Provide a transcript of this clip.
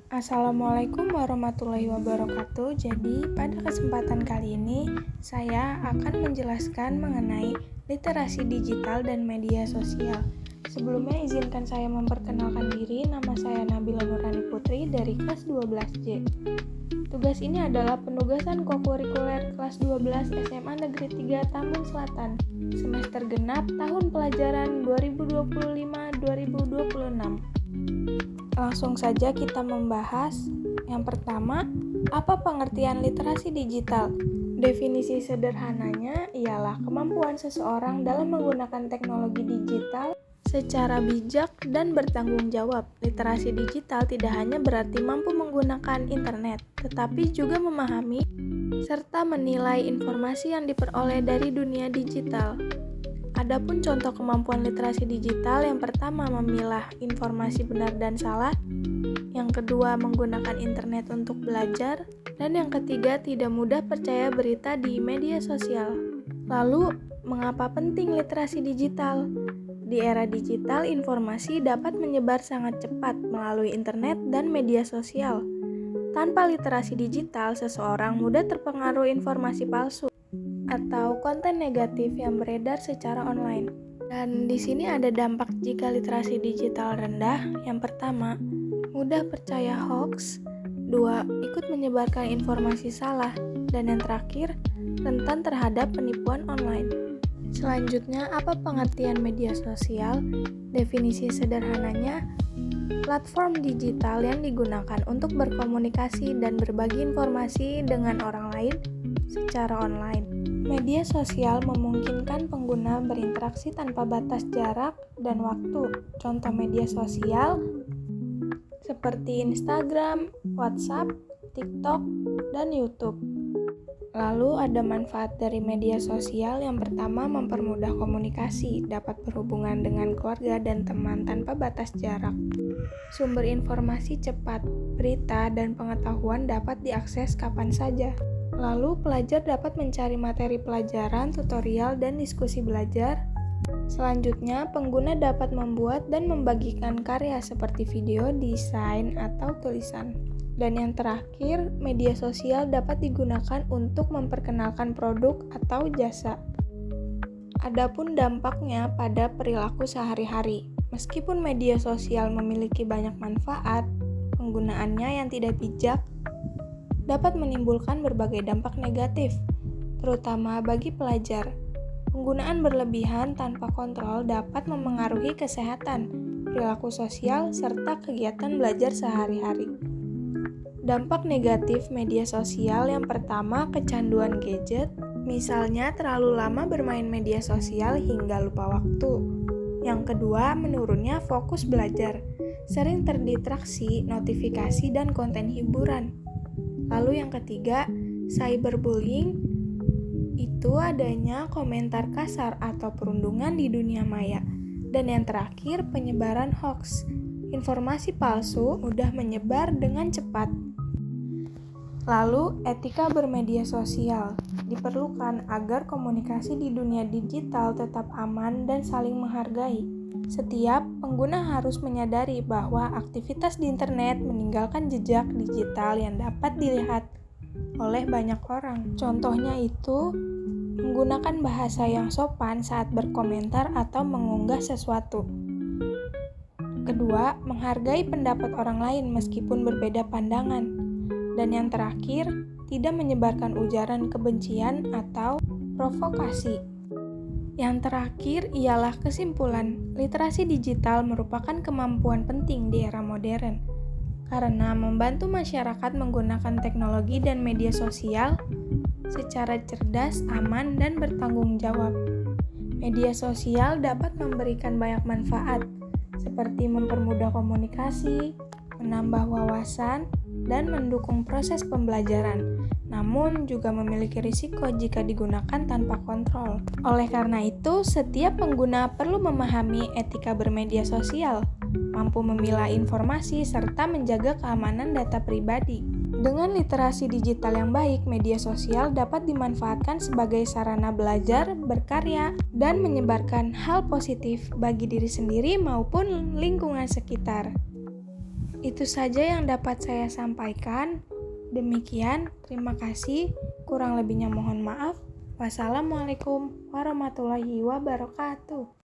Assalamualaikum warahmatullahi wabarakatuh. Jadi, pada kesempatan kali ini saya akan menjelaskan mengenai literasi digital dan media sosial. Sebelumnya izinkan saya memperkenalkan diri. Nama saya Nabila Nurani Putri dari kelas 12C. Tugas ini adalah penugasan kokurikuler kelas 12 SMA Negeri 3 Tambun Selatan, semester genap tahun pelajaran 2025-2026. Langsung saja kita membahas. Yang pertama, apa pengertian literasi digital? Definisi sederhananya ialah kemampuan seseorang dalam menggunakan teknologi digital secara bijak dan bertanggung jawab. Literasi digital tidak hanya berarti mampu menggunakan internet, tetapi juga memahami serta menilai informasi yang diperoleh dari dunia digital. Adapun contoh kemampuan literasi digital, yang pertama memilah informasi benar dan salah, yang kedua menggunakan internet untuk belajar, dan yang ketiga tidak mudah percaya berita di media sosial. Lalu, mengapa penting literasi digital? Di era digital, informasi dapat menyebar sangat cepat melalui internet dan media sosial. Tanpa literasi digital, seseorang mudah terpengaruh informasi palsu atau konten negatif yang beredar secara online. Dan di sini ada dampak jika literasi digital rendah. Yang pertama, mudah percaya hoax. 2. Ikut menyebarkan informasi salah. Dan yang terakhir, rentan terhadap penipuan online. Selanjutnya, apa pengertian media sosial? Definisi sederhananya, platform digital yang digunakan untuk berkomunikasi dan berbagi informasi dengan orang lain secara online. Media sosial memungkinkan pengguna berinteraksi tanpa batas jarak dan waktu. Contoh media sosial seperti Instagram, WhatsApp, TikTok, dan YouTube. Lalu ada manfaat dari media sosial. Yang pertama, mempermudah komunikasi, dapat berhubungan dengan keluarga dan teman tanpa batas jarak. Sumber informasi cepat, berita dan pengetahuan dapat diakses kapan saja. Lalu, pelajar dapat mencari materi pelajaran, tutorial, dan diskusi belajar. Selanjutnya, pengguna dapat membuat dan membagikan karya seperti video, desain, atau tulisan. Dan yang terakhir, media sosial dapat digunakan untuk memperkenalkan produk atau jasa. Adapun dampaknya pada perilaku sehari-hari. Meskipun media sosial memiliki banyak manfaat, penggunaannya yang tidak bijak dapat menimbulkan berbagai dampak negatif, terutama bagi pelajar. Penggunaan berlebihan tanpa kontrol dapat memengaruhi kesehatan, perilaku sosial, serta kegiatan belajar sehari-hari. Dampak negatif media sosial, yang pertama, kecanduan gadget, misalnya terlalu lama bermain media sosial hingga lupa waktu. Yang kedua, menurunnya fokus belajar, sering terdistraksi, notifikasi, dan konten hiburan. Lalu yang ketiga, cyberbullying, itu adanya komentar kasar atau perundungan di dunia maya. Dan yang terakhir, penyebaran hoax, informasi palsu mudah menyebar dengan cepat. Lalu, etika bermedia sosial diperlukan agar komunikasi di dunia digital tetap aman dan saling menghargai. Setiap pengguna harus menyadari bahwa aktivitas di internet meninggalkan jejak digital yang dapat dilihat oleh banyak orang. Contohnya itu, menggunakan bahasa yang sopan saat berkomentar atau mengunggah sesuatu. Kedua, menghargai pendapat orang lain meskipun berbeda pandangan. Dan yang terakhir, tidak menyebarkan ujaran kebencian atau provokasi. Yang terakhir ialah kesimpulan, literasi digital merupakan kemampuan penting di era modern karena membantu masyarakat menggunakan teknologi dan media sosial secara cerdas, aman, dan bertanggung jawab. Media sosial dapat memberikan banyak manfaat, seperti mempermudah komunikasi, menambah wawasan, dan mendukung proses pembelajaran. Namun juga memiliki risiko jika digunakan tanpa kontrol. Oleh karena itu, setiap pengguna perlu memahami etika bermedia sosial, mampu memilah informasi, serta menjaga keamanan data pribadi. Dengan literasi digital yang baik, media sosial dapat dimanfaatkan sebagai sarana belajar, berkarya, dan menyebarkan hal positif bagi diri sendiri maupun lingkungan sekitar. Itu saja yang dapat saya sampaikan. Demikian, terima kasih. Kurang lebihnya mohon maaf. Wassalamualaikum warahmatullahi wabarakatuh.